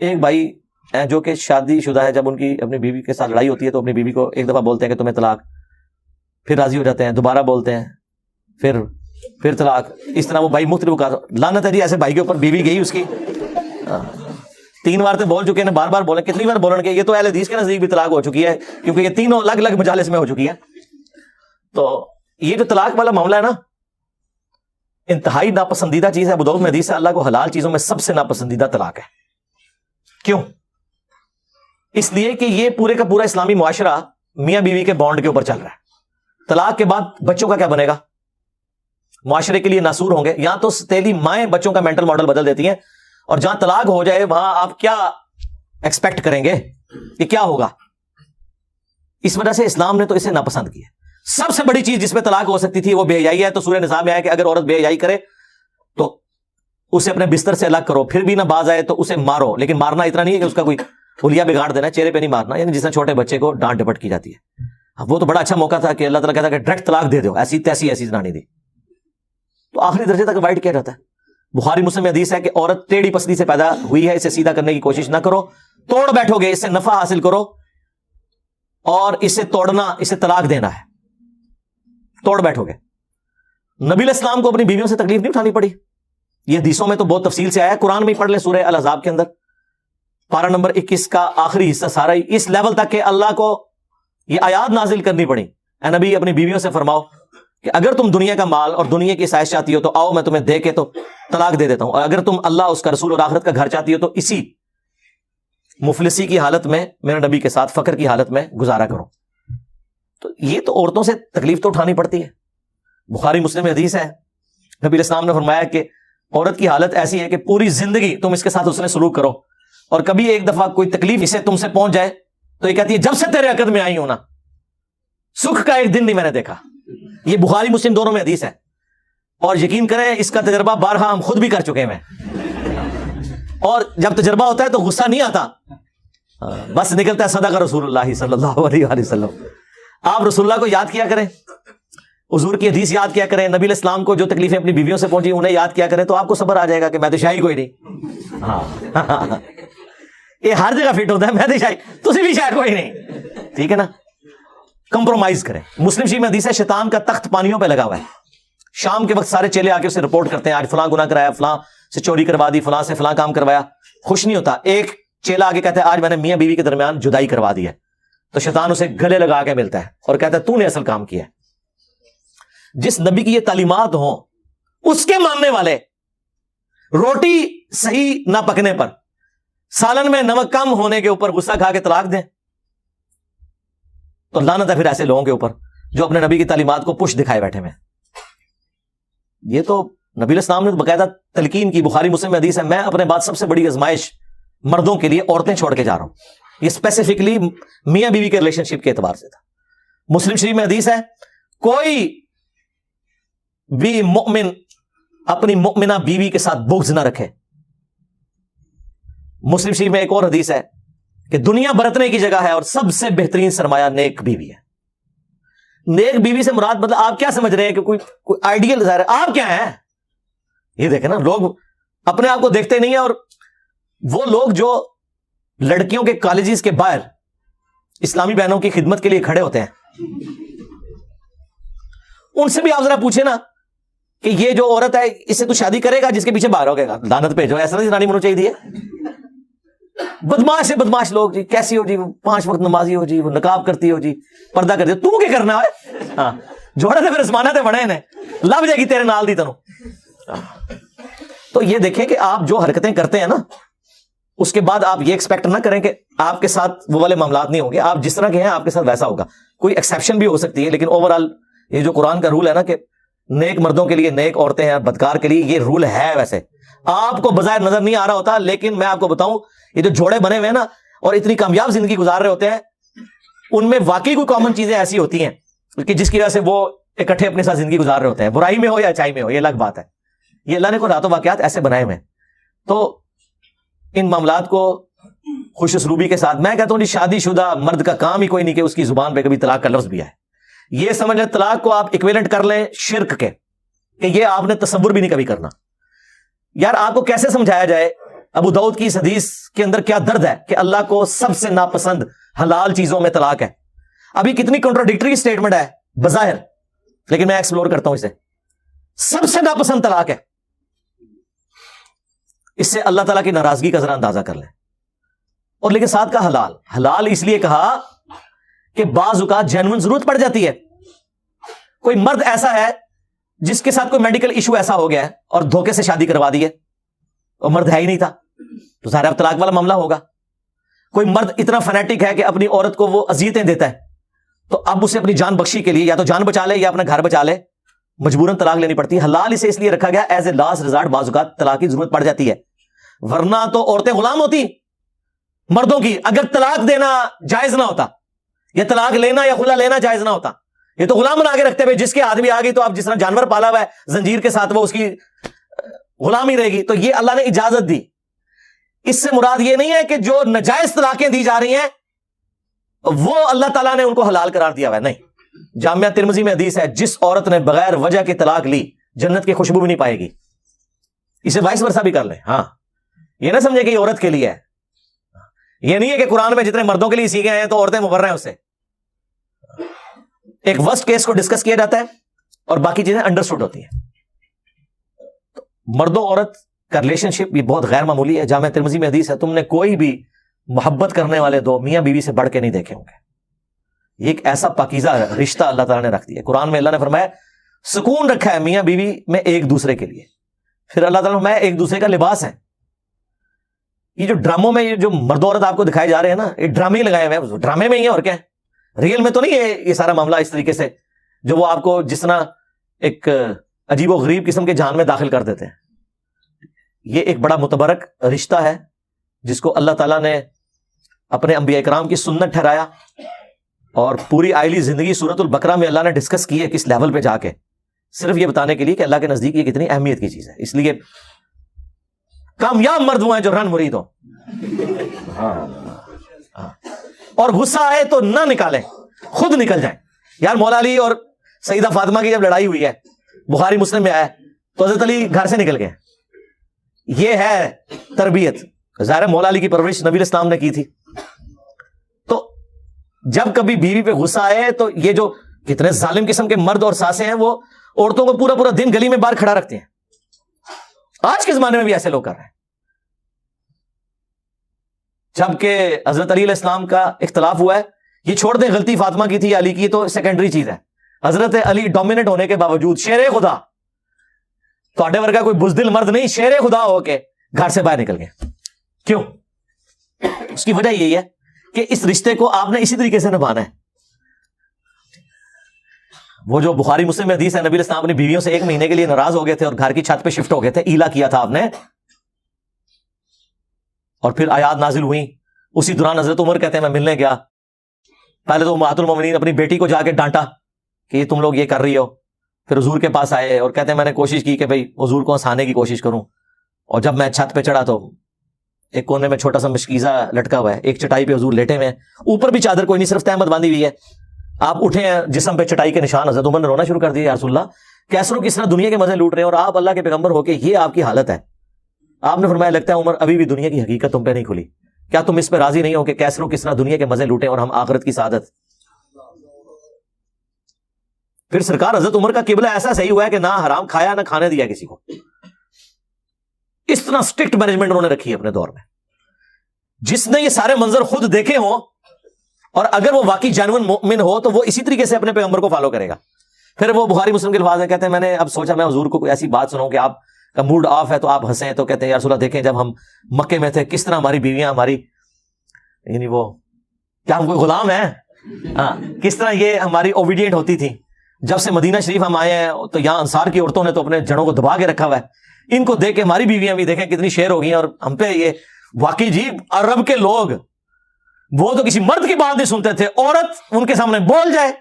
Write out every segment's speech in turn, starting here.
ایک بھائی جو کہ شادی شدہ ہے، جب ان کی اپنی بیوی کے ساتھ لڑائی ہوتی ہے تو اپنی بیوی کو ایک دفعہ بولتے ہیں کہ تمہیں طلاق، پھر راضی ہو جاتے ہیں، دوبارہ بولتے ہیں، پھر طلاق. اس طرح وہ بھائی مختلف اوقات، لعنت ہے جی ایسے بھائی کے اوپر. بیوی گئی اس کی 3 بار تو بول چکے ہیں، بار بار بولیں، کتنی بار بولیں گے؟ یہ تو اہل حدیث کے نزدیک بھی طلاق ہو چکی ہے، کیونکہ یہ تینوں الگ الگ مجالس میں ہو چکی ہے. تو یہ جو طلاق والا معاملہ ہے نا، انتہائی ناپسندیدہ چیز ہے. ابو داؤد میں حدیث ہے، اللہ کو حلال چیزوں میں سب سے ناپسندیدہ طلاق ہے. کیوں؟ اس لیے کہ یہ پورے کا پورا اسلامی معاشرہ میاں بیوی کے بانڈ کے اوپر چل رہا ہے. طلاق کے بعد بچوں کا کیا بنے گا؟ معاشرے کے لیے ناسور ہوں گے. یہاں تو ستیلی مائیں بچوں کا مینٹل ماڈل بدل دیتی ہیں، اور جہاں طلاق ہو جائے وہاں آپ کیا ایکسپیکٹ کریں گے کہ کیا ہوگا؟ اس وجہ سے اسلام نے تو اسے ناپسند کیا. سب سے بڑی چیز جس پہ طلاق ہو سکتی تھی وہ بے حیائی ہے. تو سورہ نساء میں آیا کہ اگر عورت بے حیائی کرے تو اسے اپنے بستر سے الگ کرو، پھر بھی نہ باز آئے تو اسے مارو. لیکن مارنا اتنا نہیں ہے کہ اس کا کوئی حلیہ بگاڑ دینا، چہرے پہ نہیں مارنا، یعنی جس طرح چھوٹے بچے کو ڈانٹ ڈپٹ کی جاتی ہے. وہ تو بڑا اچھا موقع تھا کہ اللہ تعالیٰ کہتا کہ ڈائریکٹ طلاق دے دو، ایسی تیسی ایسی زنانی دی. تو آخری درجے تک وائٹ کیا جاتا ہے. بخاری مسلم میں حدیث ہے کہ عورت ٹیڑھی پسلی سے پیدا ہوئی ہے، اسے سیدھا کرنے کی کوشش نہ کرو. توڑ بیٹھو گے، اس سے نفع حاصل کرو، اور اسے توڑنا، اسے طلاق دینا ہے. توڑ بیٹھو گے. نبی علیہ السلام کو اپنی بیویوں سے تکلیف نہیں اٹھانی پڑی. یہ حدیثوں میں تو بہت تفصیل سے آیا. قرآن میں پڑھ لیں سورہ الاحزاب کے اندر پارہ نمبر 21 کا آخری حصہ سارا ہی اس لیول تک کہ اللہ کو یہ آیات نازل کرنی پڑی. اے نبی اپنی بیویوں سے فرماؤ کہ اگر تم دنیا کا مال اور دنیا کی عیش چاہتی ہو تو آؤ میں تمہیں دے کے تو طلاق دے دیتا ہوں، اور اگر تم اللہ، اس کا رسول اور آخرت کا گھر چاہتی ہو تو اسی مفلسی کی حالت میں میرے نبی کے ساتھ فقر کی حالت میں گزارا کرو. تو یہ تو عورتوں سے تکلیف تو اٹھانی پڑتی ہے. بخاری مسلم میں حدیث ہے، نبی علیہ السلام نے فرمایا کہ عورت کی حالت ایسی ہے کہ پوری زندگی تم اس کے ساتھ حسن سلوک کرو، اور کبھی ایک دفعہ کوئی تکلیف اسے تم سے پہنچ جائے تو یہ کہتی ہے جب سے تیرے عقد میں آئی ہوں نا، سکھ کا ایک دن نہیں میں نے دیکھا. یہ بخاری مسلم دونوں میں حدیث ہے، اور یقین کریں اس کا تجربہ بارہا ہم خود بھی کر چکے ہیں. اور جب تجربہ ہوتا ہے تو غصہ نہیں آتا، بس نکلتا ہے صدق رسول اللہ صلی اللہ علیہ وآلہ وسلم. آپ رسول اللہ کو یاد کیا کریں، حضور کی حدیث یاد کیا کریں، نبی علیہ السلام کو جو تکلیفیں اپنی بیویوں سے پہنچی انہیں یاد کیا کریں، تو آپ کو صبر آ جائے گا کہ میں تو شاہی کوئی نہیں. ہاں یہ ہر جگہ فٹ ہوتا ہے، میں تو شاہی، تسی بھی شاہی کوئی نہیں. ٹھیک ہے نا، کمپرومائز کریں. مسلم شریف میں حدیث ہے شیطان کا تخت پانیوں پہ لگا ہوا ہے. شام کے وقت سارے چیلے آ کے اسے رپورٹ کرتے ہیں، آج فلاں گناہ کرایا، فلاں سے چوری کروا دی، فلاں سے فلاں کام کروایا. خوش نہیں ہوتا. ایک چیلا آگے کہتا ہے آج میں نے میاں بیوی کے درمیان جدائی کروا دی ہے، تو شیطان اسے گلے لگا کے ملتا ہے اور کہتا ہے تو نے اصل کام کیا ہے. جس نبی کی یہ تعلیمات ہوں، اس کے ماننے والے روٹی صحیح نہ پکنے پر، سالن میں نمک کم ہونے کے اوپر غصہ کھا کے طلاق دیں، تو لعنت ہے پھر ایسے لوگوں کے اوپر جو اپنے نبی کی تعلیمات کو پش دکھائے بیٹھے میں. یہ تو نبی علیہ السلام نے باقاعدہ تلقین کی. بخاری مسلم میں حدیث ہے میں اپنے بعد سب سے بڑی آزمائش مردوں کے لیے عورتیں چھوڑ کے جا رہا ہوں. یہ اسپیسیفکلی میاں بیوی کے ریلیشن شپ کے اعتبار سے تھا. مسلم شریف میں حدیث ہے کوئی بھی مؤمن اپنی مؤمنہ بیوی کے ساتھ بغض نہ رکھے. مسلم شریف میں ایک اور حدیث ہے کہ دنیا برتنے کی جگہ ہے اور سب سے بہترین سرمایہ نیک بیوی ہے. نیک بیوی سے مراد مطلب آپ کیا سمجھ رہے ہیں کہ کوئی آئیڈیل ظاہر ہے؟ آپ کیا ہیں؟ یہ دیکھیں نا، لوگ اپنے آپ کو دیکھتے نہیں ہیں، اور وہ لوگ جو لڑکیوں کے کالجز کے باہر اسلامی بہنوں کی خدمت کے لیے کھڑے ہوتے ہیں، ان سے بھی آپ ذرا پوچھیں نا کہ یہ جو عورت ہے اسے تو شادی کرے گا جس کے پیچھے باہر ہو گئے گا، لعنت بھیجو. ایسا نہیں رانی منو چاہیے. بدماش سے بدماش لوگ جی، کیسی ہو جی، 5 وقت نمازی ہو جی، وہ نقاب کرتی ہو جی، پردہ کرتی ہو، تو کیا کرنا ہے؟ ہاں جوڑے تو پھر اسمانہ تے بڑے نے، لب جائے گی تیرے نال دی تنوں. تو یہ دیکھیں کہ آپ جو حرکتیں کرتے ہیں نا، اس کے بعد آپ یہ ایکسپیکٹ نہ کریں کہ آپ کے ساتھ وہ والے معاملات نہیں ہوں گے. آپ جس طرح کے ہیں آپ کے ساتھ ویسا ہوگا. کوئی ایکسیپشن بھی ہو سکتی ہے، لیکن اوور آل یہ جو قرآن کا رول ہے نا کہ نیک مردوں کے لیے نیک عورتیں ہیں، بدکار کے لیے یہ رول ہے. ویسے آپ کو بظاہر نظر نہیں آ رہا ہوتا، لیکن میں آپ کو بتاؤں یہ جو جوڑے بنے ہوئے ہیں نا اور اتنی کامیاب زندگی گزار رہے ہوتے ہیں، ان میں واقعی کوئی کامن چیزیں ایسی ہوتی ہیں کہ جس کی وجہ سے وہ اکٹھے اپنے ساتھ زندگی گزار رہے ہوتے ہیں، برائی میں ہو یا اچائی میں ہو. یہ الگ بات ہے. یہ اللہ نے کو رات و واقعات ایسے بنائے ہوئے ہیں. تو ان معاملات کو خوش اسلوبی کے ساتھ، میں کہتا ہوں شادی شدہ مرد کا کام ہی کوئی نہیں کہ اس کی زبان پہ کبھی طلاق کا لفظ بھی آئے. یہ سمجھ لیں طلاق کو آپ ایکویلنٹ کر لیں شرک کے، کہ یہ آپ نے تصور بھی نہیں کبھی کرنا. یار آپ کو کیسے سمجھایا جائے؟ ابو داؤد کی اس حدیث کے اندر کیا درد ہے کہ اللہ کو سب سے ناپسند حلال چیزوں میں طلاق ہے. ابھی کتنی کنٹراڈکٹری سٹیٹمنٹ ہے بظاہر, لیکن میں ایکسپلور کرتا ہوں اسے. سب سے ناپسند طلاق ہے. اس سے اللہ تعالیٰ کی ناراضگی کا ذرا اندازہ کر لیں. اور لیکن ساتھ کا حلال, حلال اس لیے کہا کہ بعض اوقات جینوئن ضرورت پڑ جاتی ہے. کوئی مرد ایسا ہے جس کے ساتھ کوئی میڈیکل ایشو ایسا ہو گیا ہے اور دھوکے سے شادی کروا دی ہے, اور مرد ہے ہی نہیں تھا, تو ظاہر اب طلاق والا معاملہ ہوگا. کوئی مرد اتنا فنیٹک ہے کہ اپنی عورت کو وہ اذیتیں دیتا ہے, تو اب اسے اپنی جان بخشی کے لیے یا تو جان بچا لے یا اپنا گھر بچا لے, مجبوراً طلاق لینی پڑتی ہے. حلال اسے اس لیے رکھا گیا ایز اے لاسٹ ریزارٹ, بعض اوقات طلاق کی ضرورت پڑ جاتی ہے, ورنہ تو عورتیں غلام ہوتی مردوں کی. اگر طلاق دینا جائز نہ ہوتا, یا طلاق لینا یا خلا لینا جائز نہ ہوتا, یہ تو غلام بنا کے رکھتے ہوئے جس کے آدمی آ گئی تو اب جس طرح جانور پالا ہوا ہے زنجیر کے ساتھ وہ اس کی غلام ہی رہے گی. تو یہ اللہ نے اجازت دی. اس سے مراد یہ نہیں ہے کہ جو ناجائز طلاقیں دی جا رہی ہیں وہ اللہ تعالیٰ نے ان کو حلال قرار دیا ہوا ہے, نہیں. جامعہ ترمذی میں حدیث ہے, جس عورت نے بغیر وجہ کے طلاق لی جنت کی خوشبو بھی نہیں پائے گی. اسے وائس ورثہ بھی کر لیں. ہاں, یہ نہ سمجھے کہ یہ عورت کے لیے ہے. یہ نہیں ہے کہ قرآن میں جتنے مردوں کے لیے سیکھے ہیں تو عورتیں مبرر ہیں اس سے. ایک ورسٹ کیس کو ڈسکس کیا جاتا ہے اور باقی چیزیں انڈرسٹوڈ ہوتی ہیں. مردوں عورت کا ریلیشن شپ یہ بہت غیر معمولی ہے. جامعہ ترمذی میں حدیث ہے, تم نے کوئی بھی محبت کرنے والے دو میاں بیوی سے بڑھ کے نہیں دیکھے ہوں گے. یہ ایک ایسا پاکیزہ رشتہ اللہ تعالیٰ نے رکھ دیا. قرآن میں اللہ نے فرمایا سکون رکھا ہے میاں بیوی میں ایک دوسرے کے لیے. پھر اللہ تعالیٰ نے فرمایا ایک دوسرے کا لباس ہے. یہ جو ڈراموں میں یہ جو مرد عورت آپ کو دکھائے جا رہے ہیں نا, یہ ڈرامے لگائے ہوئے ہیں, ڈرامے میں ہی ہے اور کیا ہے, ریئل میں تو نہیں ہے یہ سارا معاملہ اس طریقے سے جو وہ آپ کو جس طرح ایک عجیب و غریب قسم کے جہان میں داخل کر دیتے ہیں. یہ ایک بڑا متبرک رشتہ ہے جس کو اللہ تعالیٰ نے اپنے انبیاء کرام کی سنت ٹھہرایا, اور پوری آئلی زندگی سورۃ البقرہ میں اللہ نے ڈسکس کی ہے کس لیول پہ جا کے, صرف یہ بتانے کے لیے کہ اللہ کے نزدیک یہ کتنی اہمیت کی چیز ہے. اس لیے کامیاب مرد وہ ہیں جو رن مرید ہو, اور غصہ آئے تو نہ نکالیں, خود نکل جائیں. یار مولا علی اور سیدہ فاطمہ کی جب لڑائی ہوئی ہے, بخاری مسلم میں آیا, تو حضرت علی گھر سے نکل گئے. یہ ہے تربیت. ظاہر مولا علی کی پرورش نبی اسلام نے کی تھی. تو جب کبھی بیوی پہ غصہ آئے تو یہ جو کتنے ظالم قسم کے مرد اور ساسیں ہیں وہ عورتوں کو پورا پورا دن گلی میں باہر کھڑا رکھتے ہیں. آج کے زمانے میں بھی ایسے لوگ کر رہے ہیں. جبکہ حضرت علی علیہ السلام کا اختلاف ہوا ہے, یہ چھوڑ دیں غلطی فاطمہ کی تھی یا علی کی, تو سیکنڈری چیز ہے. حضرت علی ڈومیننٹ ہونے کے باوجود شیر خدا, تواڈے ورگا کوئی بزدل مرد نہیں, شیر خدا ہو کے گھر سے باہر نکل گئے. کیوں؟ اس کی وجہ یہی ہے کہ اس رشتے کو آپ نے اسی طریقے سے نبھانا ہے. وہ جو بخاری مسلم میں حدیث ہے, نبی اسلام اپنی بیویوں سے 1 مہینے کے لیے ناراض ہو گئے تھے اور گھر کی چھت پہ شفٹ ہو گئے تھے, ایلا کیا تھا آپ نے, اور پھر آیات نازل ہوئی. اسی دوران حضرت عمر کہتے ہیں میں ملنے گیا, پہلے تو امہات المومنین اپنی بیٹی کو جا کے ڈانٹا کہ یہ تم لوگ یہ کر رہی ہو. پھر حضور کے پاس آئے اور کہتے ہیں میں نے کوشش کی کہ بھئی حضور کو ہنسانے کی کوشش کروں, اور جب میں چھت پہ چڑھا تو ایک کونے میں چھوٹا سا مشکیزہ لٹکا ہوا ہے, ایک چٹائی پہ حضور لیٹے ہوئے ہیں, اوپر بھی چادر کوئی نہیں, صرف تہمت باندھی ہوئی ہے. آپ اٹھے ہیں, جسم پہ چٹائی کے نشان. حضرت عمر نے رونا شروع کر دیا, یا رسول اللہ کیسروں کس طرح دنیا کے مزے لوٹ رہے ہیں اور آپ اللہ کے پیغمبر ہو کے یہ آپ کی حالت ہے. آپ نے فرمایا لگتا ہے عمر ابھی بھی دنیا کی حقیقت تم پہ نہیں کھلی, کیا تم اس پہ راضی نہیں ہو کہ کیسروں کس طرح دنیا کے مزے لوٹیں اور ہم آخرت کی سعادت. پھر سرکار حضرت عمر کا قبلہ ایسا صحیح ہوا ہے کہ نہ حرام کھایا نہ کھانے دیا کسی کو. اس طرح اسٹرکٹ مینجمنٹ انہوں نے رکھی ہے اپنے دور میں. جس نے یہ سارے منظر خود دیکھے ہوں اور اگر وہ واقعی جینوئن مومن ہو تو وہ اسی طریقے سے اپنے پیغمبر کو فالو کرے گا. پھر وہ بخاری مسلم کے الفاظ ہیں, کہتے ہیں میں نے اب سوچا میں حضور کو کوئی ایسی بات سناؤں کہ آپ کا موڈ آف ہے تو آپ ہنسیں. تو کہتے ہیں یا رسول اللہ دیکھیں جب ہم مکے میں تھے کس طرح ہماری بیویاں ہماری, یعنی وہ کیا ہم کوئی غلام ہیں, ہاں کس طرح یہ ہماری اوبیڈینٹ ہوتی تھی. جب سے مدینہ شریف ہم آئے ہیں تو یہاں انصار کی عورتوں نے تو اپنے جڑوں کو دبا کے رکھا ہوا ہے. ان کو دیکھ کے ہماری بیویاں بھی دیکھیں کتنی شیر ہو گئی ہیں, اور ہم پہ یہ واقعی جی عرب کے لوگ وہ تو کسی مرد کی بات نہیں سنتے تھے, عورت ان کے سامنے بول جائے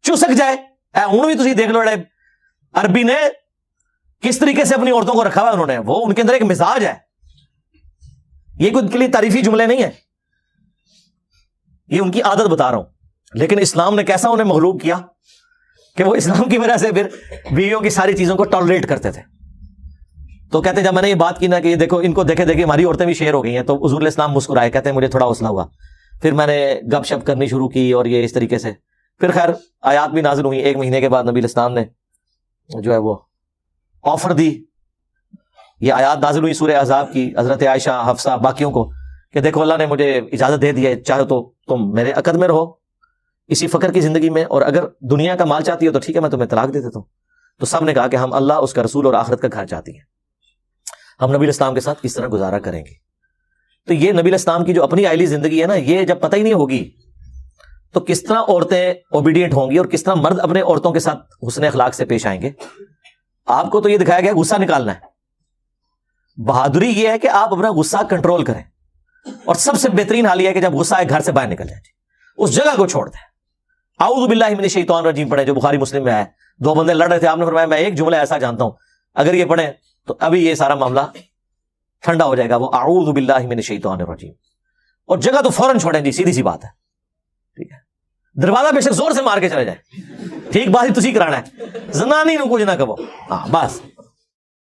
چسک جائے. ہوں بھی تسی دیکھ لو عربی نے کس طریقے سے اپنی عورتوں کو رکھا ہوا انہوں نے, وہ ان کے اندر ایک مزاج ہے. یہ کوئی ان کے لیے تعریفی جملے نہیں ہے, یہ ان کی عادت بتا رہا ہوں. لیکن اسلام نے کیسا انہیں مغلوب کیا کہ وہ اسلام کی وجہ سے پھر بیویوں کی ساری چیزوں کو ٹالریٹ کرتے تھے. تو کہتے ہیں جب میں نے یہ بات کی نا کہ یہ دیکھو ان کو دیکھے دیکھے ہماری عورتیں بھی شیر ہو گئی ہیں، تو حضور علیہ السلام مسکرائے، کہتے ہیں مجھے تھوڑا حوصلہ ہوا، پھر میں نے گپ شپ کرنی شروع کی اور یہ اس طریقے سے پھر خیر آیات بھی نازل ہوئی۔ 1 مہینے کے بعد نبی علیہ السلام نے جو ہے وہ آفر دی، یہ آیات نازل ہوئی سورہ احزاب کی، حضرت عائشہ، حفصہ، باقیوں کو، کہ دیکھو اللہ نے مجھے اجازت دے دی ہے، چاہے تو تم میرے عقد میں رہو اسی فقر کی زندگی میں، اور اگر دنیا کا مال چاہتی ہو تو ٹھیک ہے میں تمہیں طلاق دے دیتا ہوں۔ تو سب نے کہا کہ ہم اللہ، اس کا رسول اور آخرت کا گھر چاہتی ہیں، ہم نبی علیہ السلام کے ساتھ کس طرح گزارا کریں گے۔ تو یہ نبی علیہ السلام کی جو اپنی آئلی زندگی ہے نا، یہ جب پتہ ہی نہیں ہوگی تو کس طرح عورتیں اوبیڈینٹ ہوں گی اور کس طرح مرد اپنے عورتوں کے ساتھ حسن اخلاق سے پیش آئیں گے۔ آپ کو تو یہ دکھایا گیا غصہ نکالنا ہے، بہادری یہ ہے کہ آپ اپنا غصہ کنٹرول کریں، اور سب سے بہترین حال یہ ہے کہ جب غصہ ہے گھر سے باہر نکل جائیں، اس جگہ کو چھوڑ دیں۔ اعوذ باللہ من الشیطان الرجیم پڑھیں، جو بخاری مسلم میں ہے، 2 بندے لڑ رہے تھے، آپ نے فرمایا میں ایک جملہ ایسا جانتا ہوں اگر یہ پڑھیں تو ابھی یہ سارا معاملہ ٹھنڈا ہو جائے گا، وہ اعوذ باللہ من الشیطان الرجیم، اور جگہ تو فوراً چھوڑیں جی، سیدھی سی بات ہے، ٹھیک ہے۔ دروازہ بے شک زور سے مار کے چلے جائیں، ٹھیک بات ہی تسی کرانا ہے، زنانی نو کچھ نہ کہو، ہاں بس